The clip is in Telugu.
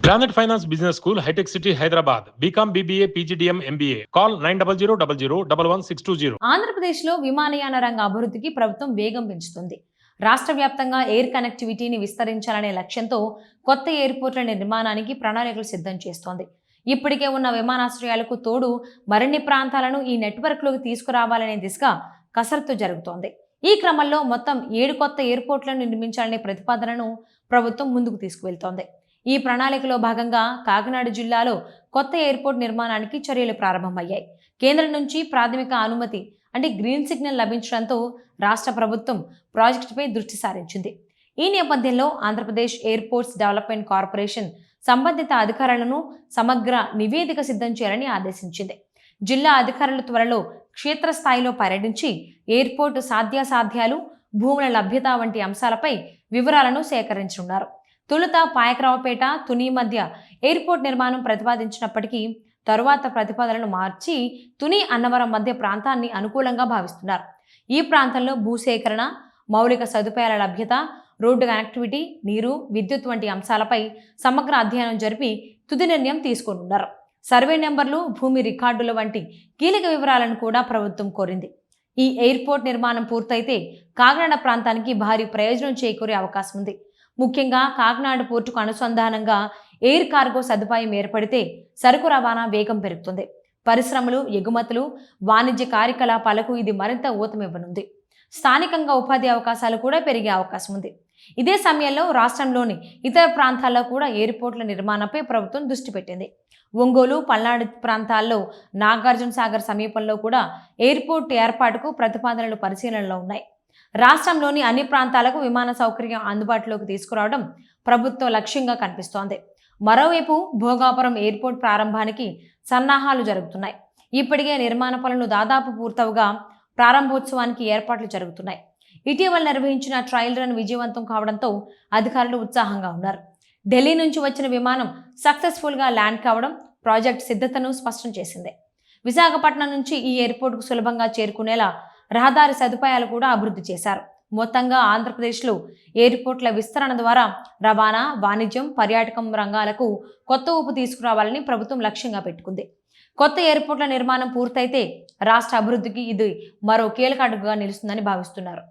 Planet Finance Business School, High-Tech City, Hyderabad. BCom, BBA, PGDM, MBA. Call 9000 ఆంధ్రప్రదేశ్లో విమానయాన రంగ అభివృద్ధికి ప్రభుత్వం వేగం పెంచుతుంది. రాష్ట్ర వ్యాప్తంగా ఎయిర్ కనెక్టివిటీని విస్తరించాలనే లక్ష్యంతో కొత్త ఎయిర్పోర్ట్ల నిర్మాణానికి ప్రణాళికలు సిద్ధం చేస్తోంది. ఇప్పటికే ఉన్న విమానాశ్రయాలకు తోడు మరిన్ని ప్రాంతాలను ఈ నెట్వర్క్లోకి తీసుకురావాలనే దిశగా కసరత్తు జరుగుతోంది. ఈ క్రమంలో మొత్తం 7 కొత్త ఎయిర్పోర్ట్లను నిర్మించాలనే ప్రతిపాదనను ప్రభుత్వం ముందుకు తీసుకువెళ్తోంది. ఈ ప్రణాళికలో భాగంగా కాకినాడ జిల్లాలో కొత్త ఎయిర్పోర్ట్ నిర్మాణానికి చర్యలు ప్రారంభమయ్యాయి. కేంద్రం నుంచి ప్రాథమిక అనుమతి అంటే గ్రీన్ సిగ్నల్ లభించడంతో రాష్ట్ర ప్రభుత్వం ప్రాజెక్టుపై దృష్టి సారించింది. ఈ నేపథ్యంలో ఆంధ్రప్రదేశ్ ఎయిర్పోర్ట్స్ డెవలప్మెంట్ కార్పొరేషన్ సంబంధిత అధికారులను సమగ్ర నివేదిక సిద్ధం చేయాలని ఆదేశించింది. జిల్లా అధికారులు త్వరలో క్షేత్రస్థాయిలో పర్యటించి ఎయిర్పోర్టు సాధ్యాసాధ్యాలు, భూముల లభ్యత వంటి అంశాలపై వివరాలను సేకరించనున్నారు. తొలుత పాయకరావుపేట, తుని మధ్య ఎయిర్పోర్ట్ నిర్మాణం ప్రతిపాదించినప్పటికీ తరువాత ప్రతిపాదనలు మార్చి తుని, అన్నవరం మధ్య ప్రాంతాన్ని అనుకూలంగా భావిస్తున్నారు. ఈ ప్రాంతంలో భూసేకరణ, మౌలిక సదుపాయాల లభ్యత, రోడ్డు కనెక్టివిటీ, నీరు, విద్యుత్ వంటి అంశాలపై సమగ్ర అధ్యయనం జరిపి తుది నిర్ణయం తీసుకోనున్నారు. సర్వే నెంబర్లు, భూమి రికార్డుల వంటి కీలక వివరాలను కూడా ప్రభుత్వం కోరింది. ఈ ఎయిర్పోర్ట్ నిర్మాణం పూర్తయితే కాకినాడ ప్రాంతానికి భారీ ప్రయోజనం చేకూరే అవకాశం ఉంది. ముఖ్యంగా కాకినాడ పోర్టుకు అనుసంధానంగా ఎయిర్ కార్గో సదుపాయం ఏర్పడితే సరుకు రవాణా వేగం పెరుగుతుంది. పరిశ్రమలు, ఎగుమతులు, వాణిజ్య కార్యకలాపాలకు ఇది మరింత ఊతమివ్వనుంది. స్థానికంగా ఉపాధి అవకాశాలు కూడా పెరిగే అవకాశం ఉంది. ఇదే సమయంలో రాష్ట్రంలోని ఇతర ప్రాంతాల్లో కూడా ఎయిర్పోర్ట్ల నిర్మాణంపై ప్రభుత్వం దృష్టి పెట్టింది. ఒంగోలు, పల్నాడు ప్రాంతాల్లో నాగార్జున సాగర్ సమీపంలో కూడా ఎయిర్పోర్ట్ ఏర్పాటుకు ప్రతిపాదనలు పరిశీలనలో ఉన్నాయి. రాష్ట్రంలోని అన్ని ప్రాంతాలకు విమాన సౌకర్యం అందుబాటులోకి తీసుకురావడం ప్రభుత్వ లక్ష్యంగా కనిపిస్తోంది. మరోవైపు భోగాపురం ఎయిర్పోర్ట్ ప్రారంభానికి సన్నాహాలు జరుగుతున్నాయి. ఇప్పటికే నిర్మాణ పనులు దాదాపు పూర్తవగా ప్రారంభోత్సవానికి ఏర్పాట్లు జరుగుతున్నాయి. ఇటీవల నిర్వహించిన ట్రయల్ రన్ విజయవంతం కావడంతో అధికారులు ఉత్సాహంగా ఉన్నారు. ఢిల్లీ నుంచి వచ్చిన విమానం సక్సెస్ఫుల్గా ల్యాండ్ కావడం ప్రాజెక్ట్ సిద్ధతను స్పష్టం చేసింది. విశాఖపట్నం నుంచి ఈ ఎయిర్పోర్టుకు సులభంగా చేరుకునేలా రహదారి సదుపాయాలు కూడా అభివృద్ధి చేశారు. మొత్తంగా ఆంధ్రప్రదేశ్లో ఎయిర్పోర్ట్ల విస్తరణ ద్వారా రవాణా, వాణిజ్యం, పర్యాటకం రంగాలకు కొత్త ఊపు తీసుకురావాలని ప్రభుత్వం లక్ష్యంగా పెట్టుకుంది. కొత్త ఎయిర్పోర్ట్ల నిర్మాణం పూర్తయితే రాష్ట్ర అభివృద్ధికి ఇది మరో కీలక అడుగుగా నిలుస్తుందని భావిస్తున్నారు.